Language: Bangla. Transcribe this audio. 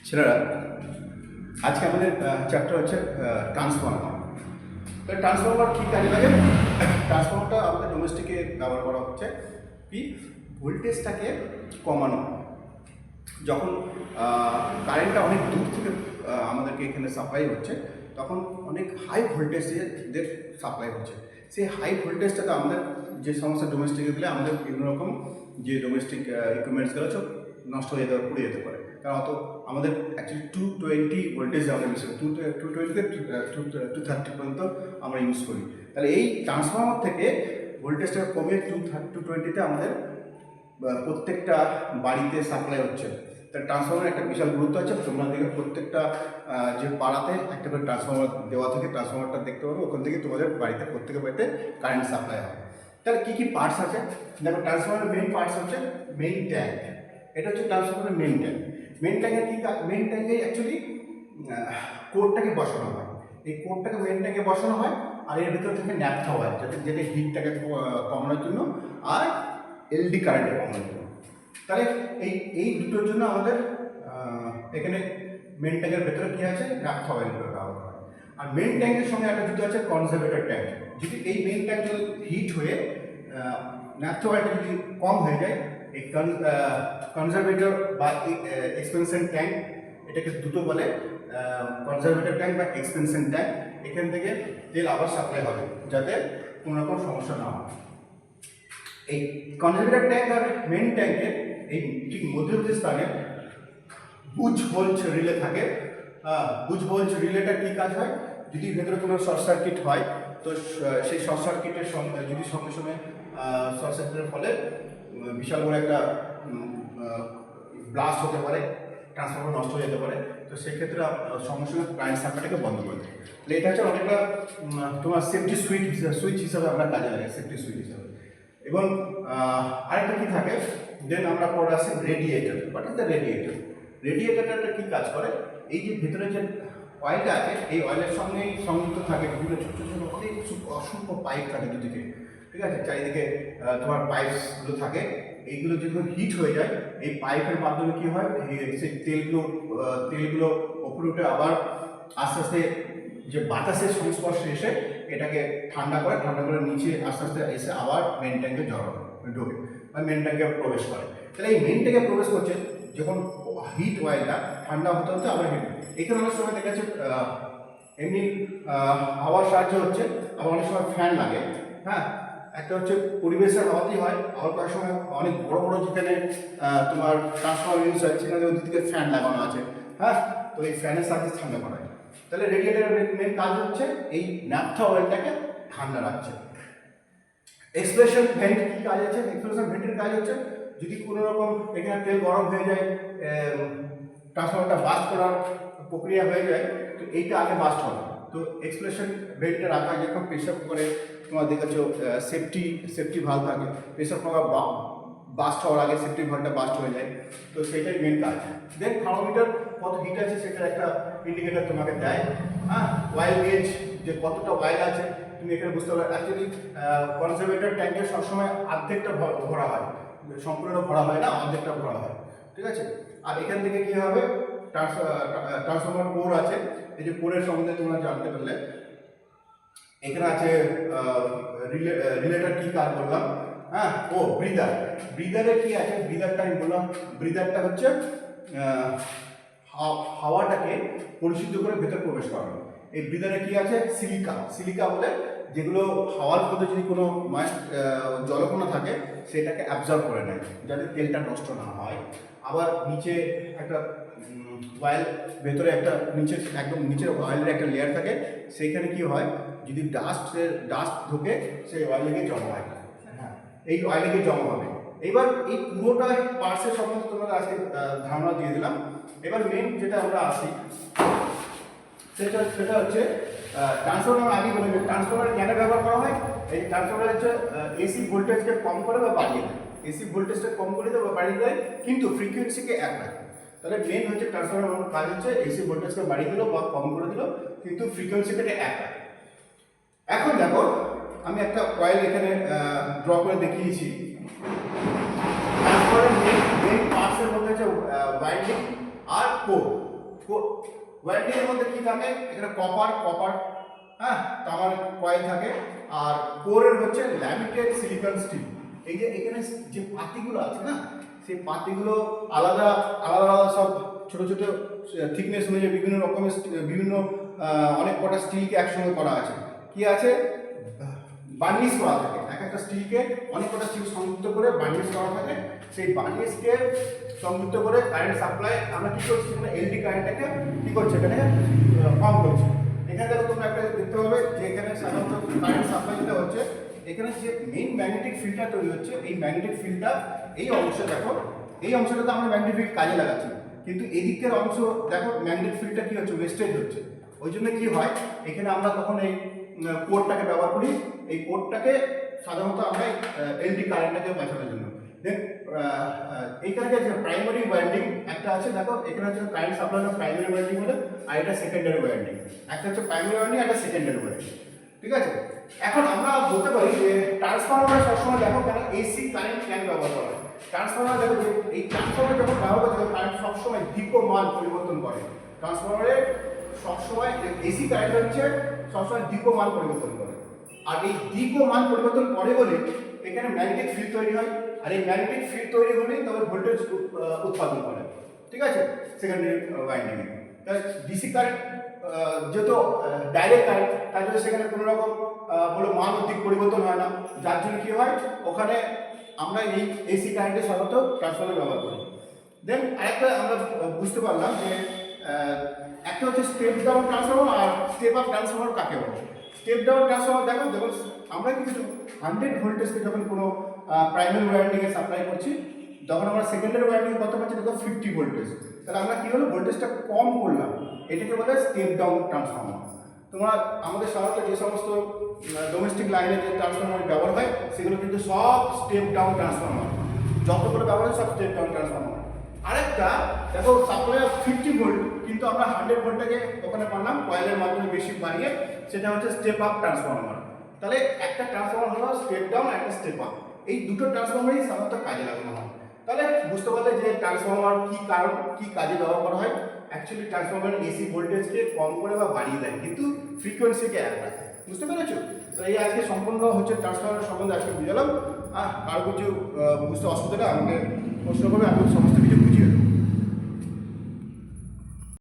ছেলেরা, আজকে আমাদের চ্যাপ্টার হচ্ছে ট্রান্সফর্মার। তো ট্রান্সফর্মার কী কাজে লাগে? ট্রান্সফর্মারটা আমাদের ডোমেস্টিকে ব্যবহার করা হচ্ছে কি ভোল্টেজটাকে কমানো। যখন কারেন্টটা অনেক দূর থেকে আমাদেরকে এখানে সাপ্লাই হচ্ছে, তখন অনেক হাই ভোল্টেজের সাপ্লাই হচ্ছে। সেই হাই ভোল্টেজটাতে আমাদের যে সমস্ত ডোমেস্টিক দিলে আমাদের বিভিন্ন রকম যে ডোমেস্টিক ইকুইপমেন্টসগুলো সব নষ্ট হয়ে যেতে পুড়ে যেতে পারে। কারণ অত আমাদের অ্যাকচুয়ালি 220 ভোল্টেজ আমরা ইউজ করি, 220 থেকে 230 পর্যন্ত আমরা ইউজ করি। তাহলে এই ট্রান্সফর্মার থেকে ভোল্টেজটা কমিয়ে 220তে আমাদের প্রত্যেকটা বাড়িতে সাপ্লাই হচ্ছে। তাহলে ট্রান্সফর্মার একটা বিশাল গুরুত্ব আছে। তোমরা দেখে প্রত্যেকটা যে পাড়াতে একটা করে ট্রান্সফর্মার দেওয়া থেকে ট্রান্সফর্মারটা দেখতে পাবে, ওখান থেকে তোমাদের বাড়িতে প্রত্যেকের বাড়িতে কারেন্ট সাপ্লাই হয়। তাহলে কী কী পার্টস আছে দেখো। ট্রান্সফর্মারের মেইন পার্টস হচ্ছে মেইন ট্যাঙ্ক। এটা হচ্ছে ট্রান্সফর্মারের মেইন ট্যাঙ্ক। মেইন ট্যাঙ্কের কী মেইন ট্যাঙ্কে অ্যাকচুয়ালি কোরটাকে বসানো হয়। এই কোরটাকে মেইন ট্যাঙ্কে বসানো হয়, আর এর ভিতর থেকে ন্যাপথা হয় যেটা হিটটাকে কমানোর জন্য আর এলডি কারেন্টে কমানোর জন্য। তাহলে এই দুটোর জন্য আমাদের এখানে মেন ট্যাঙ্কের ভেতরে কী আছে, ন্যাপথা অয়েল ব্যবহার করা হয়। আর মেন ট্যাঙ্কের সঙ্গে একটা যুক্ত আছে কনজারভেটর ট্যাঙ্ক। যদি এই মেন ট্যাঙ্ক যদি হিট হয়ে ন্যাপথা অয়েলটা যদি কম হয়ে যায়, এই কনজারভেটর বা এক্সপেনশন ট্যাঙ্ক, এটাকে দুটো বলে, কনজারভেটর ট্যাঙ্ক বা এক্সপেনশন ট্যাঙ্ক। এখান থেকে তেল আবার সাপ্লাই হবে যাতে কোনো রকম সমস্যা না হয়। এই কনজারভেটর ট্যাঙ্ক আর মেন ট্যাঙ্কের এই ঠিক মধ্যবর্তী স্থানে বুজ হোলস রিলে থাকে। বুজ হোলস রিলেটা কী কাজ হয়, যদি ভেতরে কোনো শর্ট সার্কিট হয়, তো সেই শর্ট সার্কিটের সঙ্গে যদি সঙ্গে সঙ্গে শর্ট সার্কিটের ফলে বিশাল বড় একটা ব্লাস্ট হতে পারে, ট্রান্সফর্মার নষ্ট হয়ে যেতে পারে। তো সেক্ষেত্রে সঙ্গে সঙ্গে কারেন্ট সাপ্লাইটাকে বন্ধ করে দেয়। তাহলে এটা হচ্ছে অনেকটা তোমার সেফটি সুইচ হিসাবে আমরা কাজে লাগে, সেফটি সুইচ হিসাবে। এবং আরেকটা কী থাকে, দেন আমরা পরে আসি radiator. What is the radiator? রেডিয়েটরটা কী কাজ করে, এই যে ভেতরে যে অয়েলটা আছে, এই অয়েলের সঙ্গেই সংযুক্ত থাকে বিভিন্ন ছোটো ছোটো অনেক অসংখ্য পাইপ থাকে দুদিকে, ঠিক আছে? চারিদিকে তোমার পাইপসগুলো থাকে। এইগুলো যখন হিট হয়ে যায়, এই পাইপের মাধ্যমে কী হয়, সেই তেলগুলো ওপরে উঠে আবার আস্তে আস্তে যে বাতাসের সংস্পর্শে এসে এটাকে ঠান্ডা করে নিচে আস্তে আস্তে এসে আবার মেন ট্যাঙ্কে ঢোকে বা মেন ট্যাঙ্কে প্রবেশ করে। তাহলে এই মেন ট্যাঙ্কে প্রবেশ করছে যখন হিট অয়েলটা ঠান্ডা হতে হতে আবার হিট। এখানে অনেক সময় দেখা যাচ্ছে এমনি হাওয়ার সাহায্য হচ্ছে, আবার অনেক সময় ফ্যান লাগে। হ্যাঁ, একটা হচ্ছে পরিবেশের হাওয়াতেই হয়, আবার কয়েক সময় অনেক বড় বড় যেখানে তোমার ট্রান্সফর্মার ইউজ হয় সেখানে ওই দিকে ফ্যান লাগানো আছে। হ্যাঁ, তো এই ফ্যানের সাহায্যে ঠান্ডা করা হয়। তাহলে রেডিয়েটরের মেন কাজ হচ্ছে এই ন্যাপথা অয়েলটাকে ঠান্ডা রাখছে। এক্সপ্রেশন ভেন্ট কী কাজ আছে? এক্সপ্রেশন ভেন্টের কাজ হচ্ছে যদি কোনো রকম এখানে তেল গরম হয়ে যায়, ট্রান্সফর্মারটা বাস্ট করার প্রক্রিয়া হয়ে যায়, তো এইটা আগে বাস্ট হবে। তো এক্সপ্রেশন ভেন্টে রাখা, যখন প্রেশার কুকারে তোমার দেখেছো সেফটি ভাল্ব থাকে, প্রেশার কুকার বাস্ট হওয়ার আগে সেফটি ভাল্বটা বাস্ট হয়ে যায়। তো সেটাই মেন কাজ। দেন থার্মোমিটার কত হিট আছে সেটার একটা ইন্ডিকেটার তোমাকে দেয়। হ্যাঁ, অয়েল গেজ যে কতটা অয়েল আছে তুমি এখানে বুঝতে পারবে। অ্যাকচুয়ালি কনজারভেটর ট্যাঙ্কে সবসময় অর্ধেকটা ভরা হয়, সম্পূর্ণ ভরা হয় না, অর্ধেকটা ভরা হয়, ঠিক আছে? আর এখান থেকে কী হবে, ট্রান্সফর্মার কোর আছে। এই যে কোরের সম্বন্ধে তোমরা জানতে পারলে, এখানে আছে রিলেটার কী কাজ বললাম। হ্যাঁ, ও ব্রিদারে কি আছে? ব্রিদারটা আমি বললাম, ব্রিদারটা হচ্ছে হাওয়াটাকে পরিশুদ্ধ করে ভেতর প্রবেশ করানো। এই ব্রিদারে কি আছে? সিলিকা বলে, যেগুলো হাওয়ার মধ্যে যদি কোনো জলকণা থাকে সেটাকে অ্যাবজর্ব করে নেয় যাতে তেলটা নষ্ট না হয়। আবার নিচে একটা অয়েল, ভেতরে একটা নিচে একদম নিচের অয়েলের একটা লেয়ার থাকে, সেইখানে কি হয়, যদি ডাস্ট ঢোকে সেই অয়েলে গিয়ে জমা হয়। হ্যাঁ, এই অয়েলে গিয়ে জমা হবে। এবার এই পুরোটা পার্টসের সম্বন্ধে তোমাদের আজকে ধারণা দিয়ে দিলাম। এবার মেন যেটা আমরা আসি সেটা হচ্ছে ট্রান্সফর্মার। আগে বলে ট্রান্সফর্মার কেন ব্যবহার করা হয়? এই ট্রান্সফর্মার হচ্ছে এসি ভোল্টেজকে কম করে বা বাড়িয়ে দেয়, এসি ভোল্টেজটা কম করে দেয় বা বাড়িয়ে দেয়, কিন্তু ফ্রিকোয়েন্সিকে এক রাখে। তাহলে মেন হচ্ছে ট্রান্সফর্মার কাজ হচ্ছে এসি ভোল্টেজকে বাড়িয়ে দিল বা কম করে দিল, কিন্তু ফ্রিকোয়েন্সিকে এক রাখে। এখন দেখো, আমি একটা কয়েল এখানে ড্র করে দেখিয়েছি। ট্রান্সফর্মারের মেন পার্টসের মধ্যে হচ্ছে ওয়াইন্ডিং আর কোর। ওয়ারেন্টি এর মধ্যে কি থাকে, এখানে কপার হ্যাঁ তামার কয়েল থাকে, আর কোরের হচ্ছে ল্যামিনেটেড সিলিকন স্টিল। এই যে এখানে যে পাতিগুলো আছে না, সেই পাতিগুলো আলাদা আলাদা সব ছোট ছোট থিকনেস অনুযায়ী বিভিন্ন রকমের বিভিন্ন অনেক কটা স্টিলকে একসঙ্গে করা আছে। কি আছে, বার্নিশ করা থাকে, এক একটা স্টিলকে অনেক কটা স্টিল সংযুক্ত করে বার্নিশ করা থাকে। সেই বার্নিশকে সংযুক্ত করে কারেন্ট সাপ্লাই আমরা কি করছি, এখানে এলডি কারেন্টটাকে কি করছে, এখানে পাম্প করছে। এখানে দেখো তোমরা একটা দেখতে পাবে যে এখানে সাধারণত কারেন্ট সাপ্লাই যেটা হচ্ছে, এখানে যে মেইন ম্যাগনেটিক ফিল্ডটা তৈরি হচ্ছে, এই ম্যাগনেটিক ফিল্ডটা এই অংশে দেখো, এই অংশটাতে আমরা ম্যাগনেটিক ফিল্ড কাজে লাগাচ্ছি, কিন্তু এদিকের অংশ দেখো ম্যাগনেটিক ফিল্ডটা কি হচ্ছে, ওয়েস্টেজ হচ্ছে। ওই জন্য কি হয়, এখানে আমরা তখন এই কোডটাকে ব্যবহার করি, এই কোডটাকে সাধারণত আমরা এলডি কারেন্টটাকে বাঁচানোর জন্য। দেন এইখানে যে প্রাইমারি ওয়াইন্ডিং একটা আছে, দেখো এখানে হচ্ছে কারেন্ট সাপ্লাইয়ের প্রাইমারি ওয়াইন্ডিং হলো, আর এটা সেকেন্ডারি ওয়াইন্ডিং। একটা হচ্ছে প্রাইমারি ওয়াইন্ডিং, একটা সেকেন্ডারি ওয়াইন্ডিং, ঠিক আছে। এখন আমরা বলতে পারি যে ট্রান্সফরমার সবসময় দেখো কেন এসি কারেন্ট কেন ব্যবহার করা হয়। ট্রান্সফরমার দেখো যে এই ট্রান্সফরমার যখন ব্যবহার করতে হবে, কারেন্ট সবসময় মান পরিবর্তন করে। ট্রান্সফরমারে সবসময় এসি কারেন্ট হচ্ছে সবসময় মান পরিবর্তন করে, আর এই মান পরিবর্তন করে বলে এখানে ম্যাগনেটিক ফিল্ড তৈরি হয়, আর এই ম্যাগনেটিক ফিল্ড তৈরি হলেই তবে ভোল্টেজ উৎপাদন করে, ঠিক আছে, সেকেন্ডারি ওয়াইন্ডিং এ। ডিসি কারেন্ট যেহেতু ডাইরেক্ট কারেন্ট, তার জন্য সেখানে কোনো রকম বলে মান দিক পরিবর্তন হয় না, যার জন্য কি হয় ওখানে আমরা এই এসি কারেন্টের সাধারণত ট্রান্সফরমার ব্যবহার করি। দেন আরেকটা আমরা বুঝতে পারলাম যে একটা হচ্ছে স্টেপ ডাউন ট্রান্সফরমার আর স্টেপ আপ ট্রান্সফরমার কাকে বলে। স্টেপ ডাউন ট্রান্সফরমার দেখো, যখন আমরা কিন্তু 100 ভোল্টেজকে যখন কোনো প্রাইমারি ওয়াইন্ডিংয়ে সাপ্লাই করছি, যখন আমরা সেকেন্ডারি ওয়াইন্ডিং কত পাচ্ছি দেখো 50 ভোল্টেজ, তাহলে আমরা কি হলো ভোল্টেজটা কম করলাম, এটাকে বলে স্টেপ ডাউন ট্রান্সফরমার। তোমরা আমাদের সাধারণত যে সমস্ত ডোমেস্টিক লাইনে যে ট্রান্সফরমার ব্যবহার হয় সেগুলো কিন্তু সব স্টেপ ডাউন ট্রান্সফরমার, যতগুলো ব্যবহার হয় সব স্টেপ ডাউন ট্রান্সফরমার। আরেকটা দেখো সাপ্লাই 50 ভোল্ট, কিন্তু আমরা 100 ভোল্টটাকে ওখানে পারলাম কয়েলের মাধ্যমে বেশি বাড়িয়ে, সেটা হচ্ছে স্টেপ আপ ট্রান্সফরমার। তাহলে একটা ট্রান্সফরমার হলো স্টেপ ডাউন, একটা স্টেপ আপ, এই দুটো ট্রান্সফরমারই সাধারণত কাজে লাগানো হয়। তাহলে বুঝতে পারলে যে ট্রান্সফরমার কি কারণ কি কাজে ব্যবহার করা হয়। অ্যাকচুয়ালি ট্রান্সফরমার এসি ভোল্টেজকে কম করে বা বাড়িয়ে দেয়, কিন্তু ফ্রিকোয়েন্সিকে এক রাখে। বুঝতে পেরেছো? তো এই আজকে সম্পূর্ণ হচ্ছে ট্রান্সফরমার সম্বন্ধে আজকে বুঝালাম। আর কিছু বুঝতে অসুবিধাটা আমাকে প্রশ্ন করবে, আমি সমস্ত কিছু বুঝিয়ে দেবো।